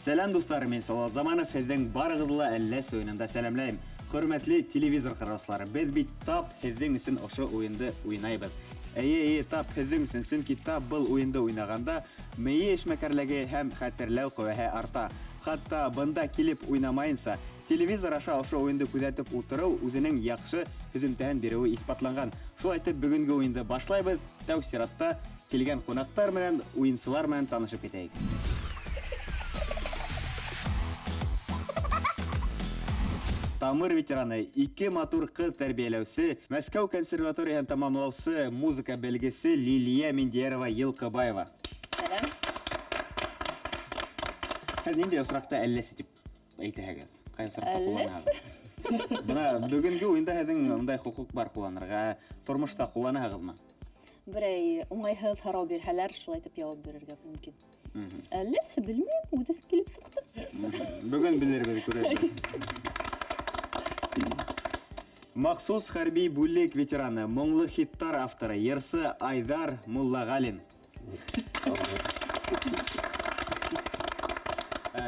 Сәлем достар, мен Салават Заманов, һеҙҙең барығыҙҙы әлләс уйынында сәләмләйем. Хөрмәтле телевизор ҡараусылары, беҙ бит тап һеҙҙең өсөн ошо уйынды уйнайбыҙ. Эйе, тап һеҙҙең өсөн, сөнки тап был уйынды уйнағанда мейе эшмәкәрлеге һәм хәтерләү ҡеүәһе арта. Хатта бында килеп уйнамайынса, телевизор аша ошо уйынды күҙәтеп ултырыу үзенең яҡшы һөҙөмтәһен биреүе иҫбатланған. Шулай итеп, бөгөнгө уйынды башлайбыҙ. Тәү сиратта килгән ҡунаҡтар менән, уйынсылар менән танышып китәйек. Тамыр ветераны, ике матур ҡыҙ тәрбиәләүсе, Мәскәү консерваторияһын тамамлаусы, музыка белгесе Лилия Миндиярова Йылҡыбаева. Сәләм. Һеҙ ниндәй осраҡта әлләсе тип әйтәһегеҙ? Ҡай осраҡта ҡулланаһығыҙ? Бына бөгөнгө уйында һеҙҙең ундай хоҡуҡ бар ҡулланырға, тормошта ҡулланаһығыҙмы? Берәй уңайһыҙ һорау бирһәләр, шулай итеп яуап бирергә мөмкин. Әлләсе белмәйем, үҙе килеп сыҡты. Бөгөн белербеҙ, күрәбеҙ. Махсус хәрби бүлек ветераны, моңлы хиттар авторы, йырсы Айдар Муллағалин.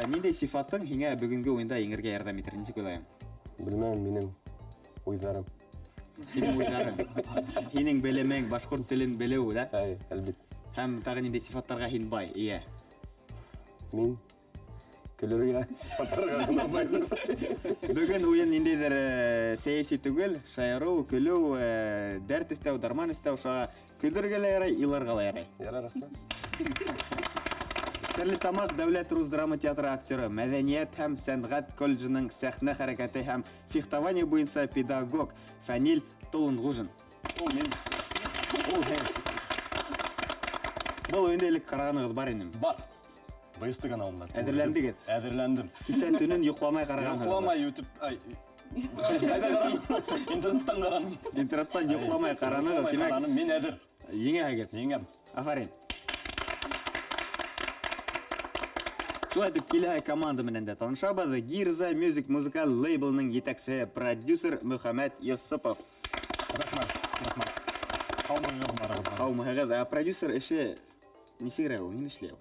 Ниндәй сифатың һиңә бөгөнгө уйында еңергә ярҙам итер? Нисек уйлайым? Белмәйем, минең уйҙарым. Һинең уйҙарың. Һинең белемең, башҡорт телен белеү, да? Әлбит. Һәм тағы ниндәй сифаттарға һин бай, ия? Мин көлөргә, сифаттарға ғына байлым. Бөгөн уйын ниндәйҙер сәйәси түгел, шаярыу, көлөү, дәрт өҫтәү, дарман өҫтәү, шуға көлдөргә лә ярай, иларға ла ярай. Ярар, рахмәт. Стәрлетамаҡ дәүләт рус драма театры актеры, мәҙәниәт һәм сәнғәт колледжының сәхнә хәрәкәте һәм фехтование буйынса педагог Фәнил Толонғужин. Ул мин. Ул һеҙ. Был уйында элек ҡарағанығыҙ бар инем. Бар. Быйысты гына ундан. Әҙерләндегеҙ? Әҙерләндем. Кисә төнөн йоҡламай ҡарағанһығыҙ. Йоҡламай YouTube... Ҡайҙа ҡараным? Интернеттан ҡараным. Интернеттан йоҡламай ҡаранығыҙ. Тимәк, Мин әҙер. еңәһегеҙ. Еңәм. Афарин. Шулай итеп, киләһе команда менән дә танышабыҙ. Гирза Music музыкаль лейблының етәксеһе, продюсер Мөхәммәт Йосипов. Рахмәт. Һаумыһығыҙ. Продюсер эше нисегерәк ул? Нимә эшләй ул?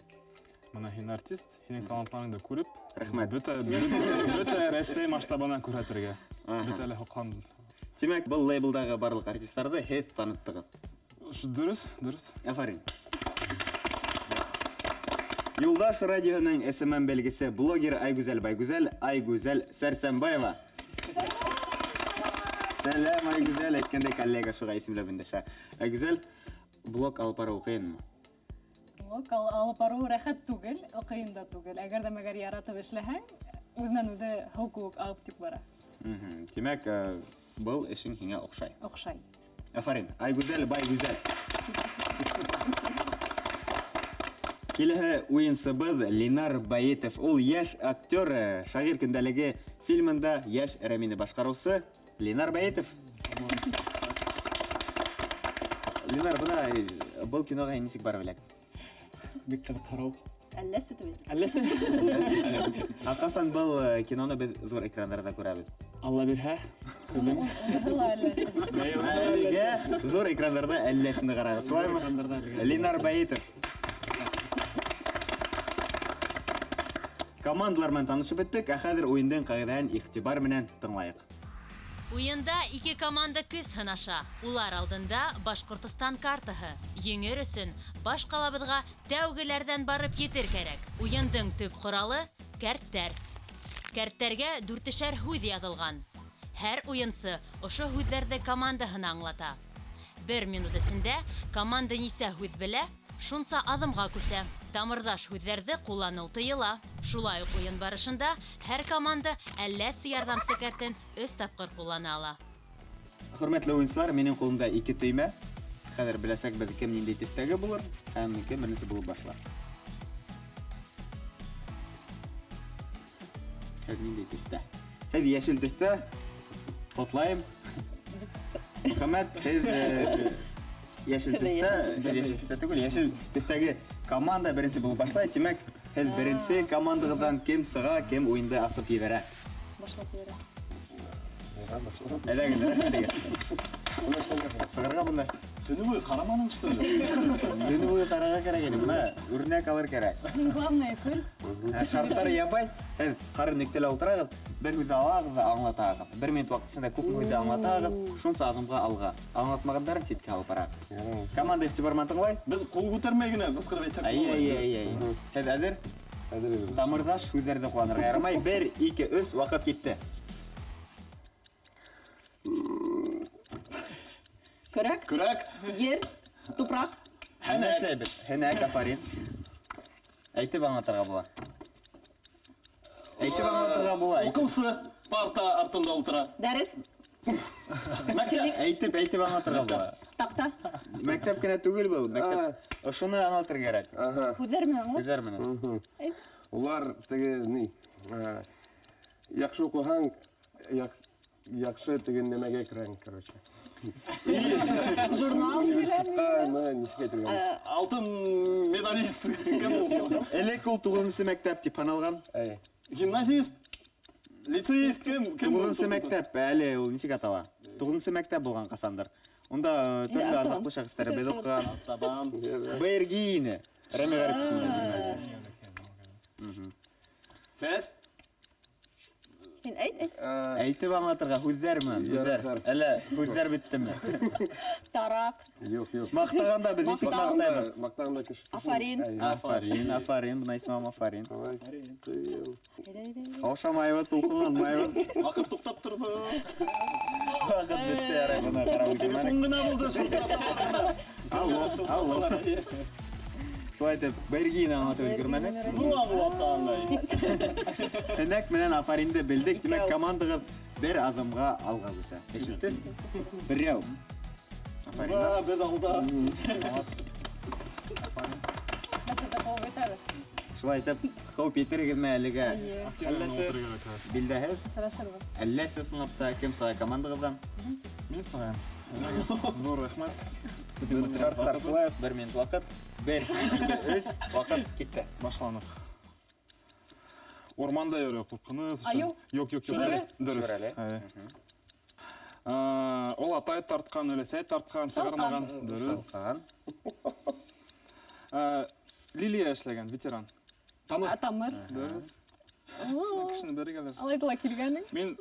Мына һин артист, һинең талантларыңды күреп, Рәхмәт. бөтә Рәсәй масштабынан күрһәтергә. Бөтә лә хоҡҡан. Тимәк, был лейблдағы барлыҡ артисттарҙы һеҙ таныттығыҙ. Дөрөҫ. Афарин. Юлдаш радионың СММ белгесе блогер Айгүзәл Байгүзәл, Айгүзәл Сәрсәнбаева. Сәләм, Айгүзәл, әйткәндәй коллега шуға исемләп өндәшә. Айгүзәл, блог алып барыу ҡыйынмы? Блог алып барыу рәхәт түгел, ҡыйын да түгел. Әгәр ҙә мәгәр яратып эшләһәң, үҙенән-үҙе һыу кеүек ағып тик бара. Тимәк, был эшең һиңә оҡшай. Оҡшай. Афарин, Айгүзәл Байгүзәл. Киләһе уйынсыбыҙ Ленар Баетов. Ул йәш актер, шағир көндәлеге фильмында йәш Рәмине башҡарыусы Ленар Баетов. Ленар, бына был киноға нисек барып эләк? Бик ҡыҙыҡ. Әлләсе тип. Әлләсе? Ҡасан был киноны беҙ ҙур экрандарда күрәбеҙ? Алла бирһә, көҙөм. Әлегә ҙур экрандарда әлләсене ҡарағыҙ. Шулаймы? Ленар Баетов. Командалар менән танышып бөттөк, ә хәҙер уйындың ҡағиҙәһен иғтибар менән тыңлайыҡ. Уйында ике команда көс һынаша. Улар алдында Башҡортостан картаһы. Еңер өсөн баш ҡалабыҙға тәүгеләрҙән барып етер кәрәк. Уйындың төп ҡоралы — кәрттәр. Кәрттәргә 4-шәр һүҙ яҙылған. Һәр уйынсы ошо һүҙҙәрҙе командаһына аңлата. 1 минут эсендә команда нисә һүҙ белә, шунса аҙымға күсә. Тамырҙаш һүҙҙәрҙе ҡулланыу тыйыла. Шулай уҡ уйын барышында һәр команда әлләсе ярҙамсы кәртен 3 тапҡыр ҡуллана ала. Хөрмәтле уйынсылар, минең ҡулымда 2 төймә. Хәҙер беләсәкбеҙ кем ниндәй төҫтәге булыр һәм кем беренсе булып башлар. Һеҙ ниндәй төҫтә? Һеҙ йәшел төҫтә. Ҡотлайым. Мөхәммәт, һеҙ йәшел төҫтә түгел, йәшел төҫтәге команда беренсе булып башлай. Тимәк, һеҙ беренсе командағыҙҙан кем сыға, кем уйынды асып ебәрә. Башлап ебәрә. Әйҙәгеҙ, рәхмәт егет. Сығырға бында. Түні бойы қараманың үстіне. Түні бойы қараға керек еді, мына үрнек алыр керек. Главное күл. Шарттары ябай, қарын нүктелі отырағыз, бір көзді алағыз да аңлатағыз. Бір минут уақытысында көп көзді аңлатағыз, шонсы адымға алға. Аңлатмағандарын сетке алып барағыз. Команда ифтибарман тыңлай? Біз қол көтермегіне қысқырып айтсақ. Сәз әзір? Тамырдаш сөздерді қуанырға ярамай. 1, 2, 3 уақыт кетті. Көрәк, Күрәк. ер, тупрақ. Хәнәк афарин. Әйтіп аңлатырға бола. Оқылсы парта артында отыра. Дәріс, Әйтіп аңлатырға бола. тақта. Мәктәп кенә түгел бұл. Шуны аңлатыр керек. Көздермен аңлат. Көздер менен. Олар теге ни? Яхшы оқыған, яхшы деген немеге кірген, короче. Журнал билем. Ниске тұрған. Алтын медалист. Кім ол? Элек ул 9-нчы мәктәп дип аналган. Гимназист. Лицеист кім? 9-нчы мәктәп, әле ул ничек атала? 9-нчы мәктәп булган касандыр. Онда төрле арнаклы шәхестәр без укыган. Табан. Бергине. Рәми Гарипов. Сәс. Сен әйт. Әйтеп аңлатырга хүзләр менен, хүзләр. Әле хүзләр биттеме? Тарақ, Yok. Мактаганда без ничек мактайбыз? Мақтағанда кіш. афарин. Афарин, бuna исмам Афарин. Каушамайбыз, укыганмайбыз. Вақыт тоқтап тұрды. Вакыт битте, ярай, буна карап Телефон жүрмәнек. ғана болды. Алло. Шулай итеп, Бергине аңлатып өлгөрмәнек. Бұл аңлатқандай. Хәнәк менен Афаринде билдик. Демәк, командагыз бер адымга алга үсә. Эшиттез? Берәү. Афарин. Ура, біз алда. Мәсәле қол бетәріз. Шулай итеп, хауп етергезме әлегә. Әлләсе билдәһез? Сырашырбыз. Әлләсе сынапта кем сая командагыздан? Мен сығайын. Зор рахмат. Шарттар шулай, 1 минут вакыт. 1, 2, 3 вакыт китте. Башланық. Орманда йөрі, қорқыныз. Аю? Yok. Шүрәле? Дұрыс. Шүрәле. Ол атай тартқан, өлесәй тартқан, шығармаған. Дұрыс. Саған. Лилия эшләгән, ветеран. Атамыр. Дұрыс. Кішіні бәрі келер. Алайтыла келгенің. Мен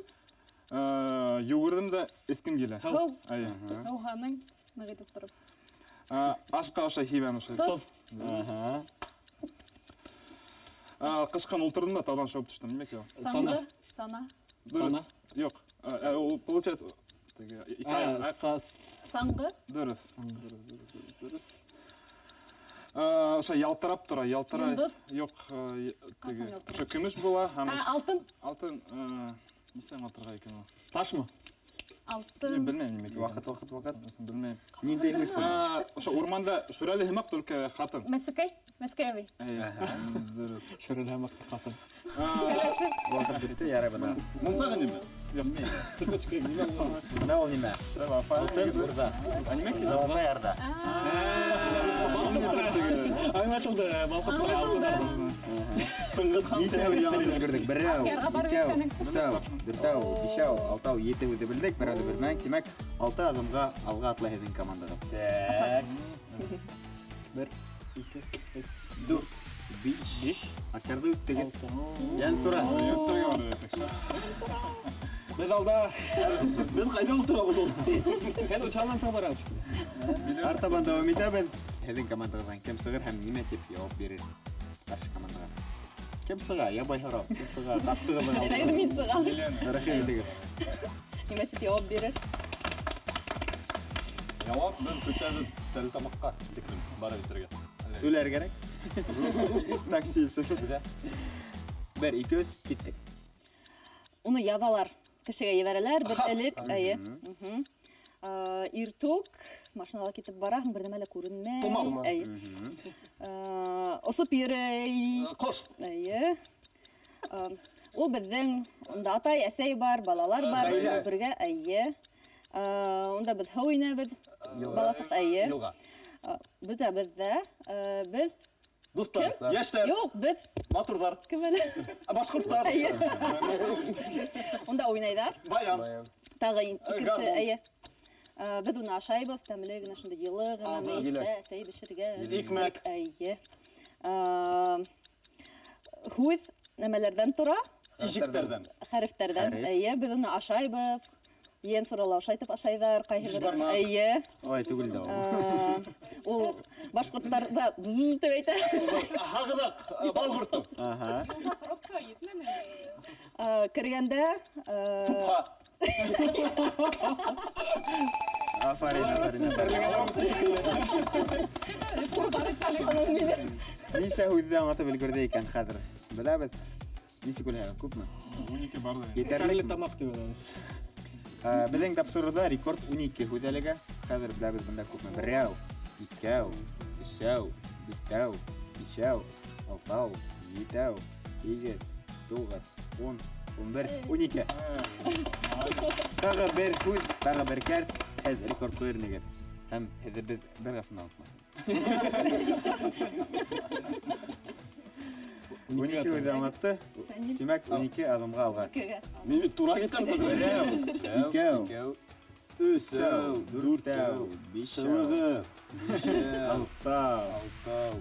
югірдім де ескім келі. Хау. Айы. Хауғаның. Нағайтып тұрып. Ашқа аша хейбәм аша. Қышқан ұлтырдым да таудан шауып түштім. Немек еу? Саңғы. Сана. Сана? Жоқ. Ол получается... Саңғы. Дұрыс. Аша ялтырап тұра, ялтыра. Юндыз? Жоқ. Қасан ялтырап? Аша күміш бола. Алтын. Алтын... Несен атырға екен ол? Ташмы? Алтын. Мен білмеймін немек. Вакыт. Білмеймін. Нинде емес? Аша орманда шүрәлі химақ только қатын. Мәсікай. Мәскәйвей. Дұрыс. Шүрәле хәмәк хатын. Кәләші. Вакыт бирде, ярай бuna. Мұнсағы неме? Цепочка. Бuna ул нимә? Алтын бурда. Анимек Золотой ярда. Аңлашылды. Сыңғыт хан. Нисә уйланып өлгөрдек? Берәү, Ярға барып икәү, еткәнең. өсәү, дүртәү, бишәү, алтау, етеүде билдек, берәүде белмәк. Димәк, 6 адымга алга атлай һезнең командагыз. Так. 1, 2, 3, 4, 5. Акырды үттегез. Ян сура. Біз алда. Мен қайда отырамыз ол? Хәзер чалдан соң барамыз. Артабан дәвам итәбез. Һезнең командагыздан кем сыгыр һәм нимә дип җавап бирер? Каршы командага. Кем сыга? Я байхарап. Кем сыга? Каттыгыздан алды. Әйді мен сыған. Рәхим итегез. Нимә тип яуап бирер? Жауап, мен көтәбіз стәл тамаққа. Бара бітірге. Түләр керек. Такси сүрдә. 1, 2, 3 киттек. Уны язалар. Кешегә ебәрәләр, бер элек, әйе. Иртүк машинала китеп бара, бер нәмәлә күренмәй. Әйе. Осып йөрей. Қош. Әйе. Ул безнең унда атай, әсәй бар, балалар бар, бергә, әйе. Унда без һау инәбез. Баласык, әйе. Елға. Бөтә бездә, без Достар, яшьтәр, юк, без матурдар, кем әле? башқұрттар, Әйе. Унда уйнайдар. баян. Тагы икесе, әйе. Беҙ уны ашайбыҙ, тәмле генә шундай йылы гына мейестә әсәй бешергән. Икмәк. Әйе. Һүҙ нәмәләрҙән тора, Ишектәрдән. хәрефтәрҙән. Әйе, беҙ уны ашайбыҙ. Йен сорала ашайтып ашайҙар, ҡайһы бер. Әйе. Ой, түгел дә ул. Ул башҡорттарҙа тип әйтә. Һағыҙаҡ, бал ҡорто. Аһа. Срокка етмәне. Кергәндә Тупха. Афарин. Нисә һүҙҙе аңлатып өлгөрҙө икән хәҙер? Беләбеҙ. Нисек үлһәгеҙ, күпме? 12 барды. Етерлек тамаҡ түгел. Беҙҙең тапшырыуҙа рекорд 12 һүҙ әлегә. Хәҙер беләбеҙ бында күпме? Берәү, икәү, өсәү, дүртәү, бишәү, алтау, етәү, егет, 9, 10, 11, 12. Тағы бер һүҙ, тағы бер кәрт. Һеҙ рекорд ҡуйырнығыҙ. Һәм һеҙҙе беҙ бер гасын алып. 12 һүҙ аңлатты. Тимәк, 12 аҙымға алға. Мин бит тура китәм. Берәү, икәү, өсәү, дүртәү, бишәү, алтау,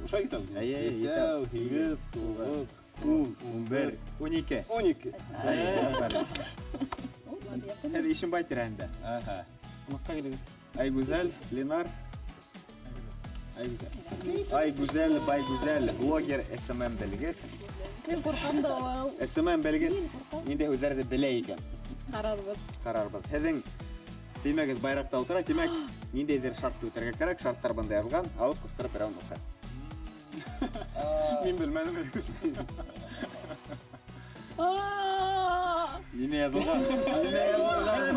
Ушай китәм. әйе, етәү, егет, 9, 10, 11, 12. 12. Һеҙ Ишембай тирәһендә. Аһа. Айгүзәл, Ленар. Айгүзәл, Байгүзәл, блогер СММ белгес. Мин ҡурҡам да ул. СММ белгес ниндәй һүҙҙәрҙе белә икән? Ҡарарбыҙ. Ҡарарбыҙ. Һеҙҙең теймәгеҙ байраҡта ултыра, тимәк, ниндәйҙер шартты үтәргә кәрәк, шарттар бында яҙған, алып ҡысҡырып берәүен уҡы. Мин белмәнем. Нимә яҙылған? Нимә яҙылған?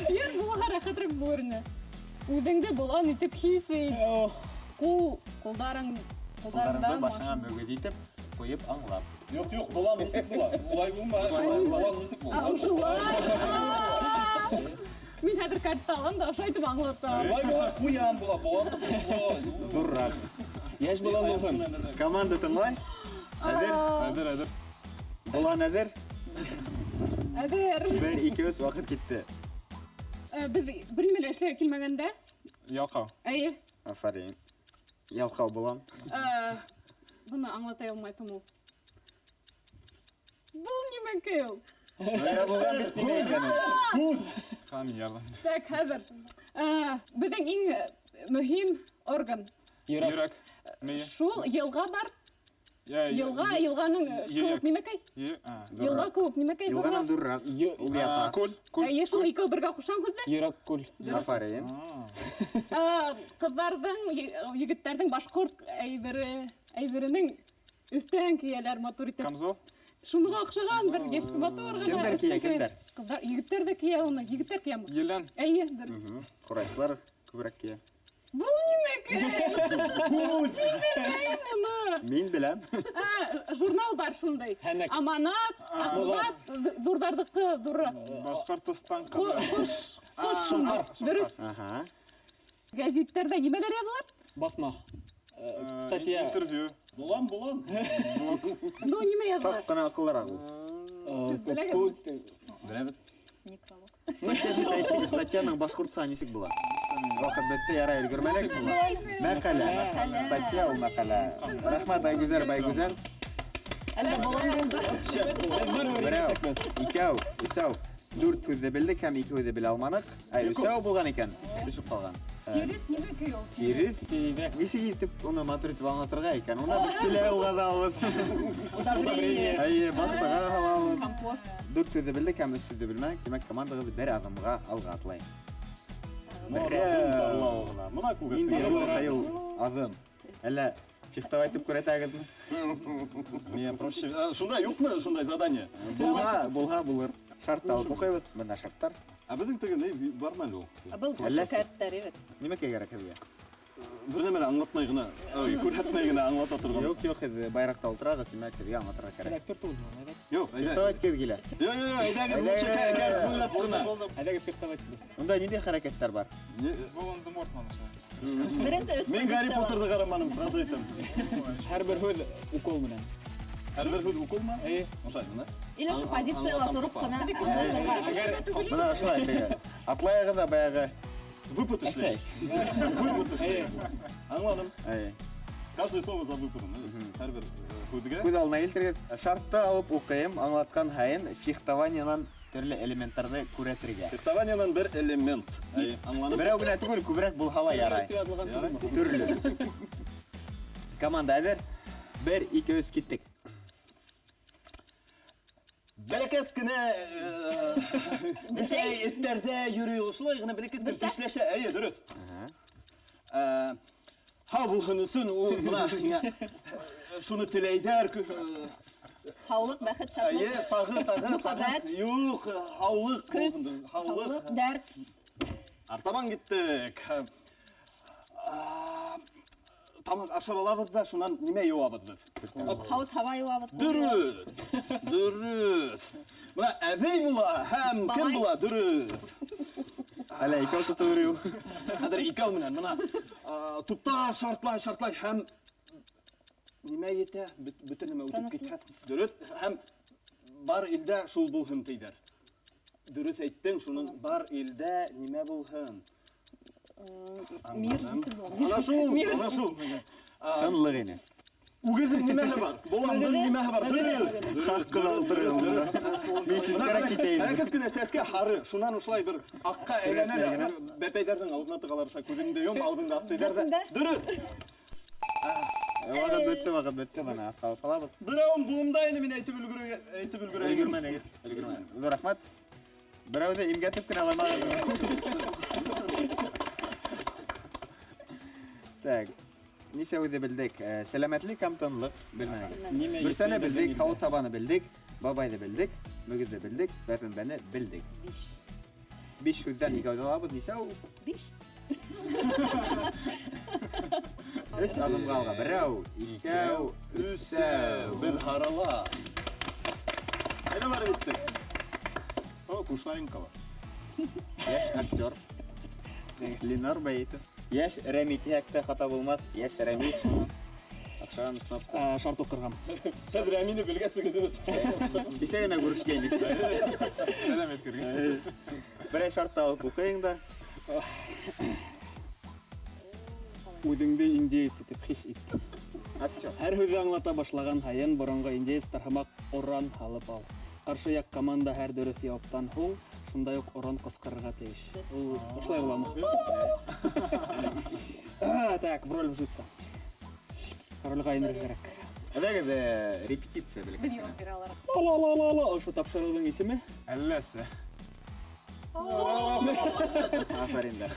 Йәр булаһа рәхәтрәк бүрне. Үҙеңде болан итеп хис ит. Ҡулдарың Ҡулдарыңды башыңа мөгөҙ итеп, ҡуйып аңлап. Юҡ, болан нисек була? Улай булмай. Болан нисек була? Мин хәҙер картта алам да ашайтып аңлатам. Улай була, ҡуян була, болан. Ҙурыраҡ. Йәш болан булһын. Команда тыңлай. Әҙер. Болан әҙер. Әҙер. 1-2-3 ваҡыт китте. Беҙ бер нимә лә эшләргә килмәгәндә, Ялҡау. әйе, Афарин. Ялҡау болан. быны аңлата алмайсың ул. Был нимәкәй ул? Нимә булған бит нимә икән ул? Ҡан ярҙам. Так, хәҙер. Беҙҙең иң мөһим орган. Йөрәк. Мейе. Шул йылға бар. Йылға. Йылғаның кеүек нимәкәй? Йылға кеүек нимәкәй? Йылғанан ҙурыраҡ. Ул ята. Күл. Әйе, шул икәү бергә ҡушан һүҙҙе. Йөрәк күл. Афарин. Ҡыҙҙарҙың, егеттәрҙең башҡорт әйберенең өҫтән кейәләр матур итеп. Камзол. Шуныға оҡшаған бер йәш матур ғына. Кемдәр кейә, кемдәр? Ҡыҙҙар, егеттәр ҙә кейә уны. Егеттәр кейәме? Елән. Әйе. Ҡурайсылар күберәк кейә. Был нимәкәй? Мин беләм. Журнал бар шундай. Аманат, Аҡбуҙат, ҙурҙарҙыҡы, ҙуры. Башҡортостан. Ҡош шундай. Дөрөҫ. Аһа. Гәзиттәрҙә нимәләр яҙылыр? Басма. Статья. Интервью. Болан. Ну, нимә Саҡ яҙылыр? ҡына аҡыллыраҡ ул. Беләбеҙ. Статьяның башҡортса нисек була? Ваҡыт бетте, ярай өлгөрмәнек була. Мәҡәлә. Статья ул мәҡәлә. Рәхмәт, Байгүзәл. Әллә болан булды. Берәү, икәү, өсәү, 4 һүҙҙе белдек һәм 2 һүҙҙе белә алманыҡ. Өсәү булған икән, төшөп ҡалған. Тирес нимәкәй ул? Тирес? Нисек итеп уны матур итеп аңлатырға икән? Уны бит селәү ҡаҙабыҙ. Әйе, баҡсаға һалабыҙ. 4 һүҙҙе белдек һәм 3 һүҙҙе белмәнек. Тимәк, командағыҙ бер аҙымға алға атлай. Мына Инде ҡайыл аҙым. Әллә фехтовайтып күрәтәгеҙме? Миңә проще. Шундай юҡмы, шундай задание? Булһа булыр. Шарт алып уҡыйбыҙ. Бына шарттар. Ә беҙҙең теге ни бармы әле ул? Был шәкәрттәр, evet. Нимәкә кәрәк һеҙгә? Бер нәмәле аңлатмай ғына, күрһәтмәй ғына аңлата торған. Юҡ, һеҙ байраҡта ултырағыҙ, тимәк һеҙгә аңлатырға кәрәк. Трактор түгел. Юҡ, әйҙә. Фехтовать кеҙ килә. Юҡ, әйҙәгеҙ, лучше кәр буйлап ҡына. Әйҙәгеҙ фехтовать килеш. Унда ниндәй хәрәкәттәр бар? Волан-де-Морт маныша. Беренсе 3 Мин Гарри Поттерҙы ҡараманым, сразу әйтәм. Һәр бер һүҙ укол менән. Әрбір һүз укылма? Ошайды, да? Или шу позициялар торып кына Мына ошолай теге. Атлайгы да баягы Выпад эшләй. Выпад эшләй. Аңладым. Каждое слово за выпадом. Әрбір һүзгә. күз алдына келтирген. Шартты алып укыйм, аңлаткан хайын фехтованиянан төрле элементтарны күрәтергә. Фехтованиянан бер элемент. Аңладым. Берәү генә түгел, күбрәк булһа ярай. Төрле. Команда әзер. 1-2-3 киттек. Бәләкәс кенә бисәй эттәрдә йөрүй ошолай гына бәләкәс кенә эшләшә. Әйе, дөрес. Һау булһын өсөн ул бuna шуны теләйдәр. Һаулык, бәхет, Әйе, шатлык, тагы. мөхәббәт, Юк, һаулык. көз, Һаулык. һаулык, дәрт. Артабан киттек. Тамак ашап алабыз да, шунан нимә юабыз без? Һавыт, һава юабыз. Дөрес. Дөрес. Бuna әбей була, һәм кем була? Дөрес. Әле икәү тотып йөрү. Хәзер икәү менән мына тупта шартлай һәм нимә етә? Бөтен нимә үтеп китә. Дөрес. Һәм бар илдә шул булһын тидер. Дөрес әйттең, шуның бар илдә нимә булһын? Мир. Ana шул. Тынлык ине. Үгезнең нимәһе бар? Боландың нимәһе бар? Дөрес. Хаккын алдырыгым монда. Мин син кирәк китәйм. Бәләкәс кенә сәскә хары. Шунан ушулай бер акка әйләнә. Бәпәйдәрнең алдына тыгаларша күзеңдә йом, алдыңда астыйдар да. Дөрес. Вакыт бетте бана. Калабыз. Берәүн буымда инде мин әйтеп өлгерәйм. Өлгермәне. Рәхмәт. Берәүдә имгәтеп кенә алмагыз. Так. Нисә үзе билдек? Сәламәтлек һәм тынлык белмәгез. Берсәне билдек, һау табаны билдек, бабайды билдек, мөгезне билдек, бәпенбәне билдек. 5 сүздән икәү җавабыз нисә ул? 5. Өс адымга алга. Берәү, икәү, өсәү. Без харала. Әйдә бар биттек. О, Кушнаренкова. Яшь актер. Ленар Бәйтов. Яшь Рәмит хәктә хата булмас. Яшь Рәмит. Акчаны сынап. Шарт укырган. Хәзер әмине белгәсегез дөрес. Исә генә күрешкәйник. Сәлам еткергән. Берәй шартта алып укыйң да. Үҙеңде индеец итеп хис ит. Актер. Һәр һүҙ аңлата башлаган һайын боронғо индеецтар һымаҡ оран һалып ал. Ҡаршы яҡ команда һәр дөрөҫ яуаптан һуң шундай уҡ оран ҡысҡырырға тейеш. Ул ошолай буламы? Так, в роль вжиться. Ролгә инергә кәрәк. Әдәгез репетиция белек. Biz yo'q bera olarak. Ла-ла-ла-ла, ошо тапшырыуҙың исеме? Әлләсе. Афарин да.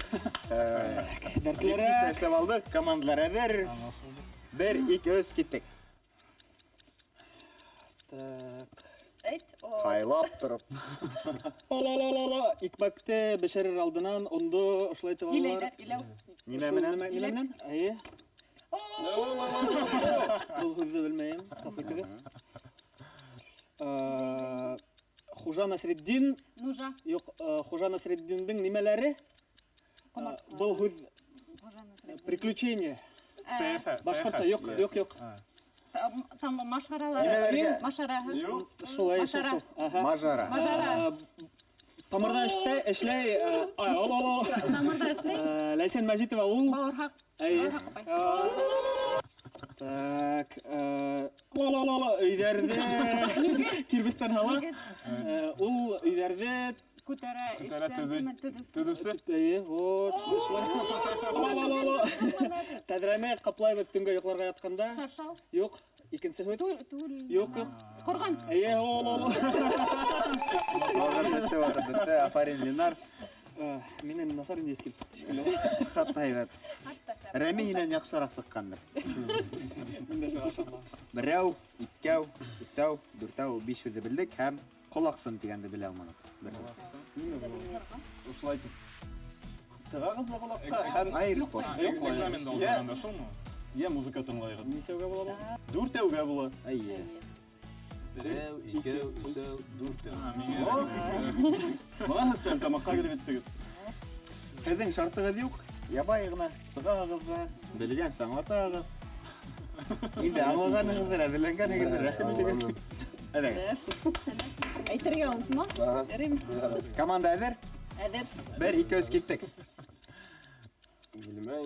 Дәртлерәк. Эшләп алдык, командалар әҙер. 1-2-3 киттек. Так. Әйт. Һайлап тороп. Ла-ла-ла-ла, икмәкте бешерер алдынан онды ошолай итеп алалар. Иләү. Нимә менән? Нимә менән? Әйе. Был һүҙҙе белмәйем. Гафу итегеҙ. Хужа Насретдин, Нужа. юҡ, Хужа Насретдиндың нимәләре? Был һүҙ приключение. Башҡортса юҡ, юҡ, юҡ. Там машаралар. Нимәләргә? Машараһы. Шулай, Машара. шул. Аха. Мажара. Мажара. Тамырда эшләй, ала-ла-ла. Тамырда эшләй. Ләйсән Мәжитова ул. Бауырһаҡ. Әйе. Так, ла-ла-ла-ла, өйҙәрҙе кирбестән һала. Ул өйҙәрҙе Күтәрә Төҙөүсе. Әйе, вот, шулай. Ла-ла-ла-ла. Тәҙрәне ҡаплайбыҙ төнгә йоҡларға ятҡанда. Шаршау. Юҡ, икенсе һүҙ. Түл. Юҡ, юҡ. Ҡорған. Әйе, ла-ла-ла. Вакыт бетте. Афарин Ленар. Минең насар индеец килеп сыҡты шикелле. Хатта һәйбәт. Рәми һинән яҡшыраҡ сыҡҡандыр. Мин дә шуға ышанмам. Берәү, икәү, өсәү, дүртәү, 5 һүҙҙе белдек һәм ҡолаҡсын тигәнде белә алманыҡ. Ушулай итеп. Тыгағыз да ҡолаҡҡа һәм Аэропорт. Экзаменда уҡығанда шулмы? йә музыка тыңлайығыҙ. Нисәүгә була был? 4-тәүгә була. Әйе. Берәү, икәү, өсәү, 4-тәү. Бына һеҙ тамаҡҡа килеп иттегеҙ. Һеҙҙең шартығыҙ юҡ. Ябай ғына сығағыҙ ҙа, белгәнсә аңлатағыҙ. Инде аңлаганыңыздар әзерленген егер рәхим итегез. Әдәгә. Әйтергә онытма. Ярыймы? Команда әзер. Әдер. 1-2 киттек. Bilmem.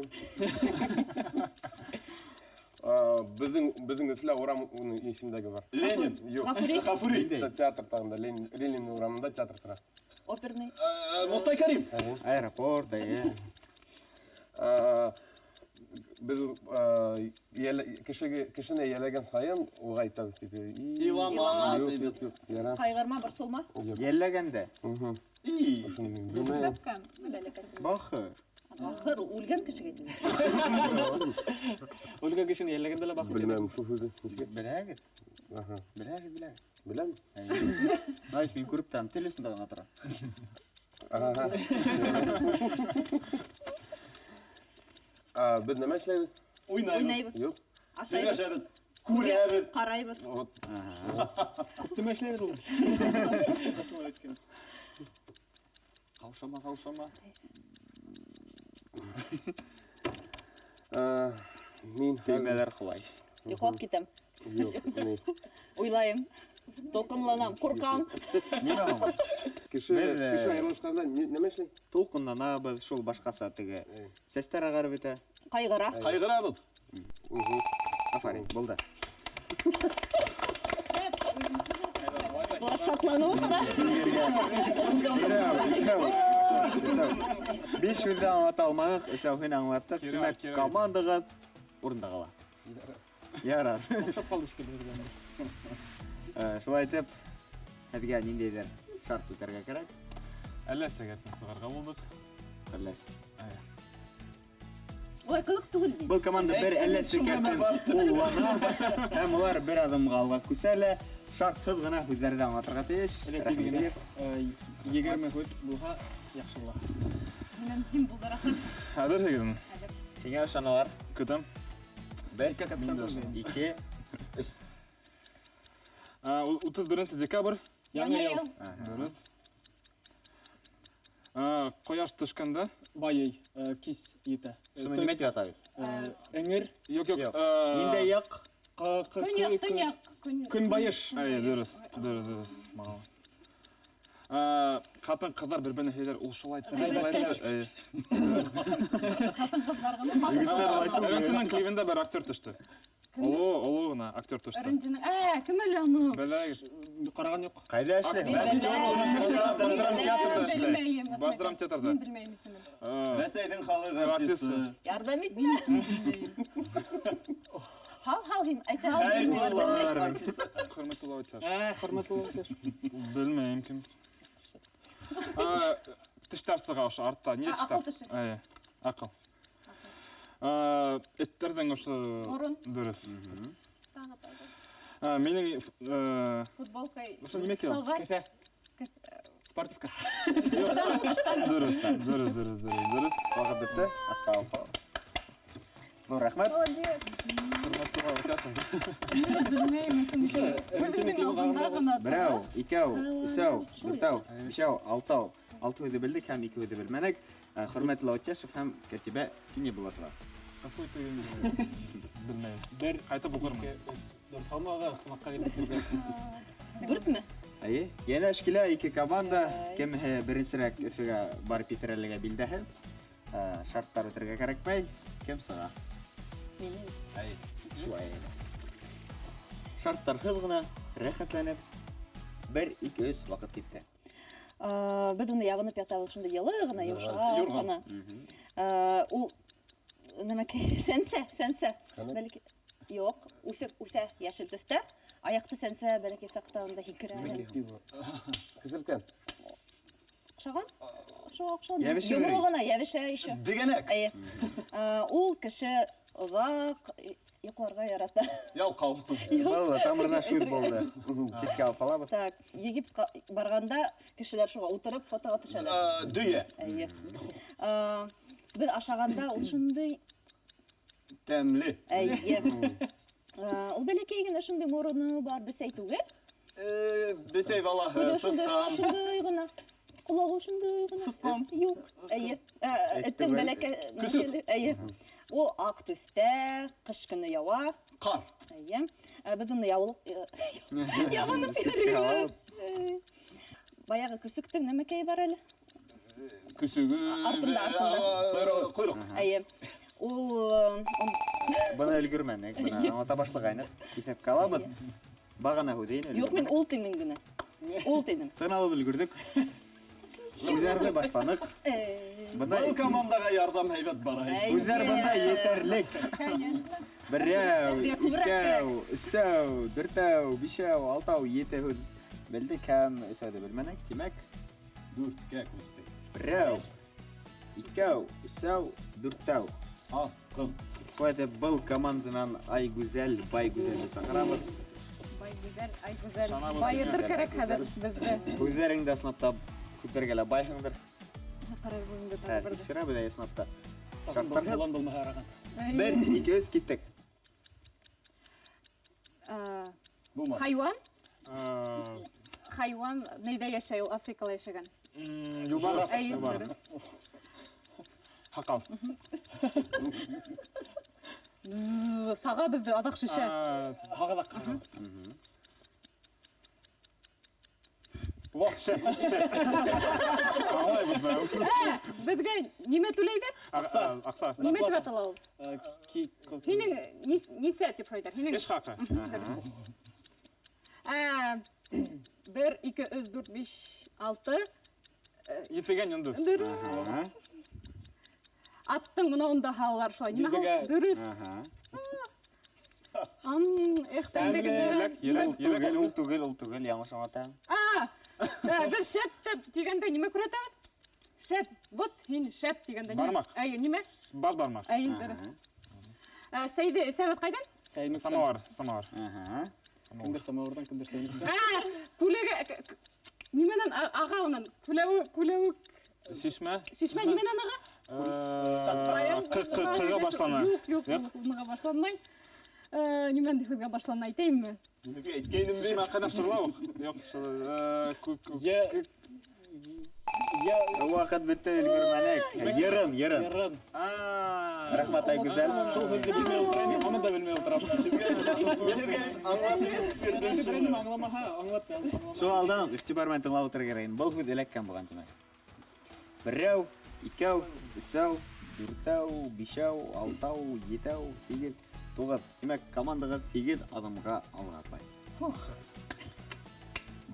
Bizim üfle oram onun isimdeki var. Ленин. Yok. Гафури. Tiyatro tağında Lenin oramında tiyatro tıra. Оперный. Мостай Карим. Аэропорт, әйе. Biz kişine yelegen sayın o gayta tipi. Илама. Yok. Yaran. Кайгырма, бер сулма. Йәлләгәндә. И. Şunu bilmem. Бахыр. Ахыр үлгән кешегә тиң. Ольга кешене йәлләгәндә лә бахыр. Bilmem şu fıdı. Беләгез. Aha. Беләгез. Bilmem. Ай, мин күреп там, телесендә гына тора. Aha. Biz ne meşleyiz? Уйнайбыз. Уйнайбыз. Yok. Ашайбыз. Сөйләшәбез. Күрәбез. Карайбыз. Күптем эшләйдер ул. Асыл әйткән. Каушама. Min Көймәләр кылай. Йоклап китәм. Yok. Ne? Уйлайым. Толкынланам, куркам. Нимә аңа? Kişi ayrılışlarında ne meşleyiz? Толкынланабыз, шул башкаса теге. Сәстәр агарып итә. Кайгыра. Кайгырабыз. Афарин, булды. Булар шатланып утыра. 5 хүндә аңлата алмадык, өчәүһен аңлаттык. Кирәк, Димәк, командага урында кала. Ярар. Охшап калды шикелле. Шулай итеп, һеҙгә ниндәйҙер шарт үтәргә кәрәк. Әллә сәгәтен сығарға булдык. Әлләс. Ой, кызык түгел бит. Был команда бер әлләс сәгәтен куллана һәм улар бер адымга алга күсәлә. Шартһыҙ гына һүҙҙәрҙе аңлатырға тейеш. Элек дигән 20 хут булһа яхшы була. Менән һин булдырасың. Хәҙер һегеҙ. Киңә ышаналар. Көтәм. 1, 2, 3. 31 декабрь. Яңа ел. Дөрес. Ҡояш төшкәндә. Байый, кис ете. Шуны нимә дип атабыз? Эңер, Юк. Ниндәй яҡ? Төньяҡ. Көнбайыш. Дөрес. Маған. Ҡатын ҡыҙҙар бер-беренә һөйләр, ул шулай. Рентинең клибында бер актер төштө. Оло гына актер төштө. Рентинең, кем әле аны? Беләгез. Караган юк. Кайда эшләй? Баш драмтеатрда. Мин белмәйем исемен. Рәсәйдең халык Артисты. артисты. Ярдәм ит. Хал һин әйтә. Хөрмәтле аудитория. Хөрмәтле ул. Белмәйем кем. Тештәр сыга ошо артта. Не тештәр? Акыл теше. Акыл. Эттердең ошо. Орын. Дөрес. Тағы. Менің Футболка. ошо неме ки? Салбар. Кефе. Спортивка. Дөрес. Вакыт бетте. Ассалам. Ну, рәхмәт. Хөрмәтле аудитория. Белмәйем исемен. Берәү, икәү, өсәү, дүртәү, бишәү, алтау. 6 һүҙҙе белдек һәм 2 һүҙҙе белмәнек. Хөрмәтле Аутяшев һәм Кәтибә Тине буласылар. Кафе тегең белмәйем. Бер Ҡайтып уҡырмын. Дөрхамага кунакка килгән. Бүртме? Әйе, йәнә эшкилә 2 команда, кемһе беренсерәк Өфөгә барып китерәлегә билдәһе. Шарттар үтәргә кәрәкмәй, кем сыға? Әйе, шулай. Шарттарһыҙ гына, рәхәтләнеп, 1-2 ваҡыт китте. Беҙ уны ябынып ятабыҙ шунда йылы ғына, йомшаҡ ғына. Ул нәмәкәй сәнсә. Бәлки юҡ, үҫә йәшел төҫтә. Аяҡты сәнсә бәләкәй саҡтағында һикерә. Кесертән. Оҡшаған? Оҡшаған. Йәбешә Йомро йөрөй. ғына, йәбешә ише. Дегәнәк. Әйе. Ул кеше оҙаҡ йоҡларға ярата. Ялҡау. Был тамырҙа шүҙ булды. Ситкә алып ҡалабыҙ. Так, егип барғанда кешеләр шуға ултырып фотоға төшәләр. Дөйә. Әйе. Беҙ ашағанда ул шундай. Тәмле. Әйе. Ул бәләкәй генә шундай мороны бар, бесәй түгел. Бесәй балаһы, сысҡан. Шундай ғына. Ҡолағы шундай ғына. Сысҡан. Юҡ. Әйе. Эттең бәләкәй. Әйе. Ул аҡ төҫтә, ҡыш көнө яуа, Қар. Әйе. Беҙҙең ябынып йөрөгән. Баяғы көсөктөң нәмәкәйе бар әле. Күсігі. Артында. Құйрық. Әйе. Ул Бына өлгөрмәнек, бына аңлата башлағайнык. Китепкә алабыҙ. Бағана һүҙәйен. юҡ, мин ул тинем генә. Ул тинем. Тын алып өлгөрдөк. Үҙәрҙе башланык. Бына Бұл командаға ярдам һәйбәт бара. үҙәр бында етерлек. Берәү, икәү, өсәү, дүртәү, бишәү, алтау, етәү. Белдек һәм өсәүҙе белмәнек. Тимәк, 4-кә күстек. берәү, икәү, өсәү, дүртәү. Асқын. Куәтә был команданан Айгүзәл, Байгүзәлде саҡырабыҙ. Бай güzel, ай güzel. Байытыр кәрәк хәҙер беҙҙе. Үҙҙәреңдә сынапта күпергә лә байһыңдыр. Ҡарар буйында Һә, табырҙы. тикшерәбеҙ әйе сынапта. Ялан булмаһа яраған. 1, 2, 3 киттек. Булмады. Хайуан? Хайуан нейҙә йәшәй ул? Африкала йәшәгән. Юбаров. Әйе, дөрөҫ. Хакал. Саға беҙҙе аҙаҡ шешә. Һағыҙаҡ. Шеп. Аңлай беҙҙә. Беҙгә нимә түләйҙәр? Аҡса. Нимә тип атала ул? Һинең нисә тип һорайҙар? Һинең Эш хаҡы. 1, 2, 3, 4, 5, 6. Етегән йондоз. Дөрөҫ. Аттың мынауында һалалар шулай. Нимә һал? Дилбегә. Дөрөҫ. Ихтәндәге. Ул түгел, яңылыш аңлатам. Беҙ шәп тигәндә нимә күрһәтәбеҙ? Шәп. Вот һин шәп тигәндә. Бармак. Әйе, нимә? Бар бармак. Әйе, дөрөҫ. Сәйҙе ҡайҙан? Самовар. Кемдер самауырдан, кемдер сәйнектән. Күләгә нимәнән аға унан? Күләүек. Шишмә. Шишмә нимәнән аға? Ҡыға башлана. Юҡ, уныға башланмай. Нимәнде һүҙгә башлана әйтәйемме? Әйткәйнем бит. Шишмә ҡайҙан шырлау? Юҡ. Ваҡыт бөттө өлгөрмәнек. Йырын. Яран. Рәхмәт Айгүзәл. Шул һүҙҙе белмәй ултырам, мин һаман да белмәй ултырам. Кеше берәйнең аңламаһа, аңлатты. Шул алдан иғтибар менән тыңлап ултырырға кәрәк. Был һүҙ эләккән булған тимәк. Берәү, икәү, өсәү, дүртәү, бишәү, алтау, етәү, һигеҙ, туғыҙ. Тимәк, командағыҙ 8 аҙымға алға атлай.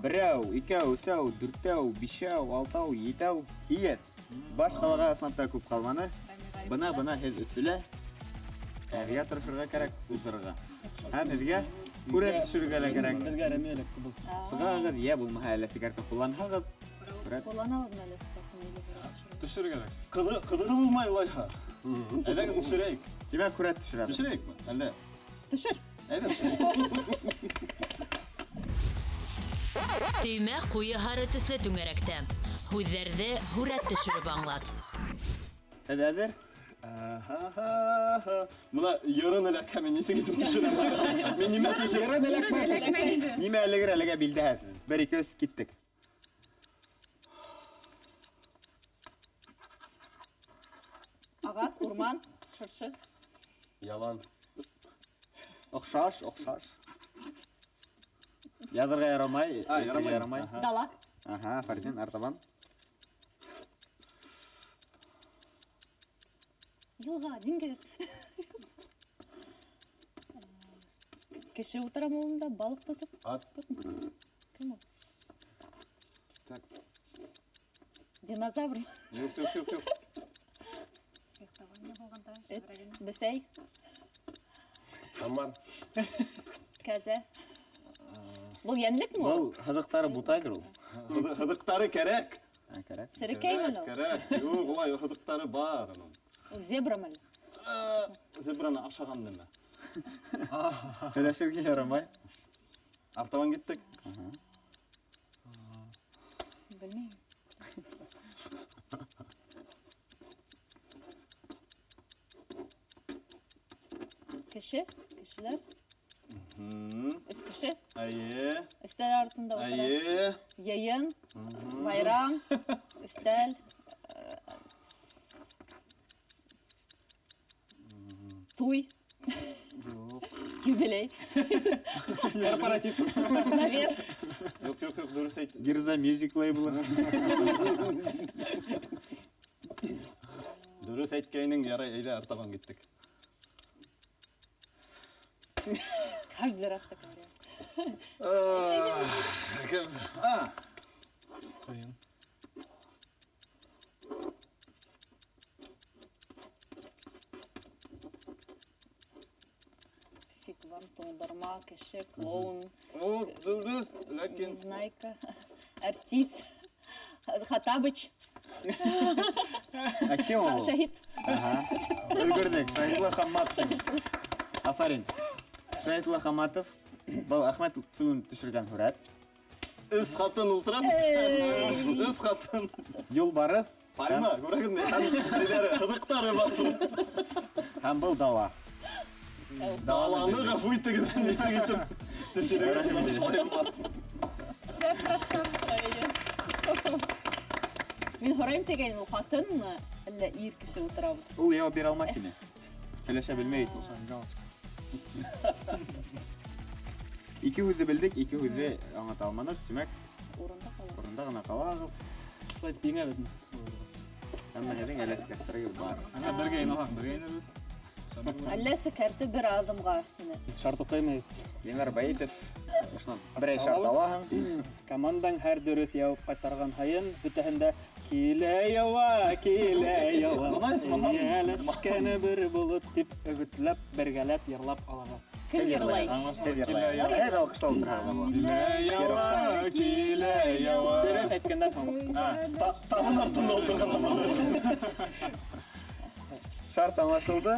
Берәү, икәү, өсәү, дүртәү, бишәү, алтау, етәү, һигеҙ. Баш ҡалаға ысынапта күп ҡалманы. Бына һеҙ өҫтөлә. Һеҙгә тырышырға кәрәк уҙырға. Һәм һеҙгә күрәп төшөрөргә лә кәрәк. Беҙгә рәмиә эләкте был. Сығағыҙ, йә булмаһа әллә сигарка ҡулланһағыҙ. Ҡулланалым әле спортны. Төшөргәрәк. Ҡыҙығы булмай улайһа. Әйҙәгеҙ төшөрәйек. Тимәк, күрәп төшөрәбеҙ. Төшөрәйекме? Әллә? Төшөр. Әйҙә төшөрәйек. Төймә ҡуйы һары төҫлө түңәрәктә. Һүҙҙәрҙе һүрәт төшөрөп аңлат. Һеҙ әҙер? Бына йырын эләкһә, мин нисек итеп төшөрәм? Мин нимә төшөрәм? Нимә әлегә билдәһеҙ? 1, 2, 3 киттек. Ағас, урман, шыршы. Ялан. Оҡшаш. Яҙырға ярамай. Ярамай. Дала. Фәрдин, артабан. Йылға, диңгеҙ. Кеше ултыра мулында балыҡ тотоп. Ат. Кем ул? Динозавр. Юк. Бесәй. Амар. Кәзә. Был йәнлекме ул? Был һыҙыҡтары бутайҙыр ул. Һыҙыҡтары кәрәк. Кәрәк. Серекәйме ул? Кәрәк. Юк, улай һыҙыҡтары бар. Ул зебрамы әле? Зебраны ашаған нәмә. Һөйләшергә ярамай. Артабан киттек. Белмәйем. Кешеләр. Өс кеше. Әйе. Өстәл артында ултыра. Әйе. Йыйын, байрам, өстәл. Туй. Юбилей. Корпоратив. Навес. Юк, дөрес әйт. Гирза Music Label. Дөрес әйткәнең ярай, әйдә артаган киттек. Каждый раз такая. Фиг вам тоңдырма, кеше, клоун, О, дөрес, ләкин незнайка, артист, Хатабыч, Әке ул. шахид. Өлгөрдек. Шаһитлы Хамматов. Афарин. Шаһитлы Хамматов. Бұл Ахмет фильм төшергән һүрәт. үз хатын ултырам. Үз хатын. Юлбарыс Пальма, күрәгез һәм диләре хыдыктары бар. һәм был дава. Даланы гафу итегез, нисек итеп төшерергә башлыйм. Шеф рассам. Мин һорайм тегән ул хатынмы, әллә ир кеше утырабы? Ул яуап бирә алмый кине. Һәләшә белмәй ул. Ике һүзне белдек, ике һүзне аңлата алмадык. Димәк, Урында кала. урында гына калабыз. Шулай деңә бит. Һәм менә әләскәттерегез бар. Ана бергә инахак, бергә инер. Әллә секәрте бер адымга. Шарты кыймайт. Ленар Баитов. Шуннан берәй шарт алаһың. Командаң һәр дөрес яуап кайтарган һайын бөтәһендә килә ява, килә ява. Ялышкәне бер булып дип өгетләп, бергәләп, йырлап алага. Кем йырлай? Әйдә алкышлау торган. Килә ява. Дөрес әйткәндә соң. Табын артында утырган. Шарт аңлашылды.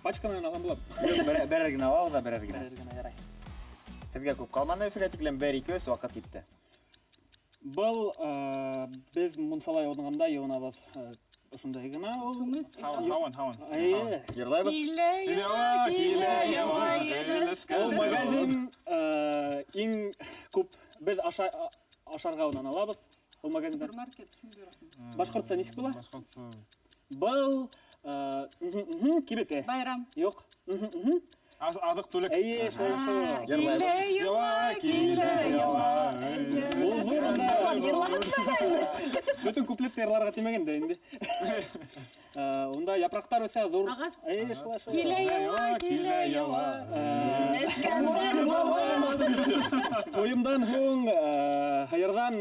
Пачка менән алган булам. Берәр генә ал да берәр генә. Бергә ярай. Һезгә күп калмады, эфиргә тиклем 1-2 вакыт китте. Был без Мунсалай уйнаганда юнабыз. Ошондай гына ул. Һаван. Әйе. Йырлайбыз. Килә ява. Ул магазин иң күп без ашарга унан алабыз. Ул магазинда. Супермаркет шундый. Башкортса нисек була? Башкортса. Был кибете. Байрам. Юк. Адык түлек. Әйе, шул. Килә ява, килә ява. Ул зурында. Бүтән куплет йырларга тимәгән дә инде. Унда япрактар үсә зур. Агас. Әйе, шулай. Килә ява, килә ява. Уйымдан һуң һыйырдан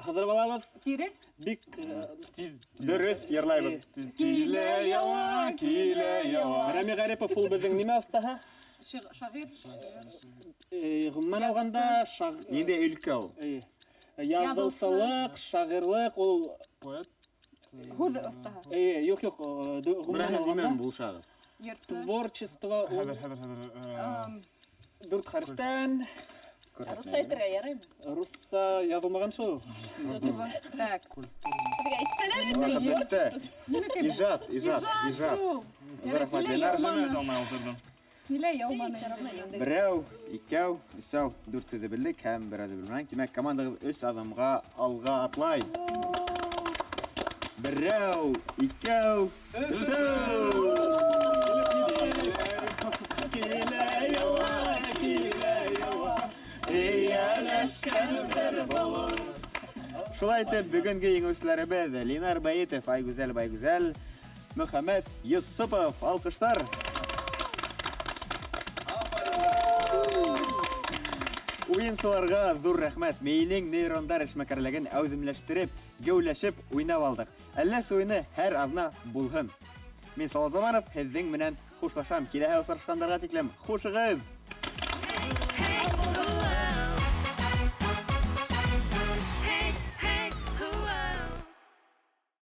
хәзер алабыз. Тире. Бик Дөрес йырлайбыз. Килә ява. Рами Гарипов ул безнең нимә остаһы? Шагыйрь. Гомман алганда Инде өлкә ул. язылсылык, шагыйрлык ул Поэт. Худ остаһы. юк, гомман Менә алганда димән булшагыз. Йырсы. творчество ул Хәзер. дүрт хәрефтән Рус әйтергә яраймы? русса язылмаган шул. Так. Һезгә әйттеләр бит. Вакыт бетте. Ижад. Шул. Рәхмәт, Ленар. Килә яуманы. Берәү, икәү, өсәү, дүрт һүзне белдек һәм бер һүзне белмәгән. Димәк, командагыз 3 адымга алга атлай. Берәү, икәү, өсәү. Шулай итеп, бүгенге еңүчеләребез Ленар Баитов, Байгүзәл, Мөхәммәд Йосыпов. Алкыштар. Уенчыларга зур рәхмәт. Мейнең нейрондар эшмәкәрлеген әүземләштереп, гәүләшеп уйнап алдык. Әлләс уйны һәр азна булһын. Мин Салават Заманов, һеҙҙең менән хушлашам. Киләһе осрашкандарга тиклем хушығыҙ.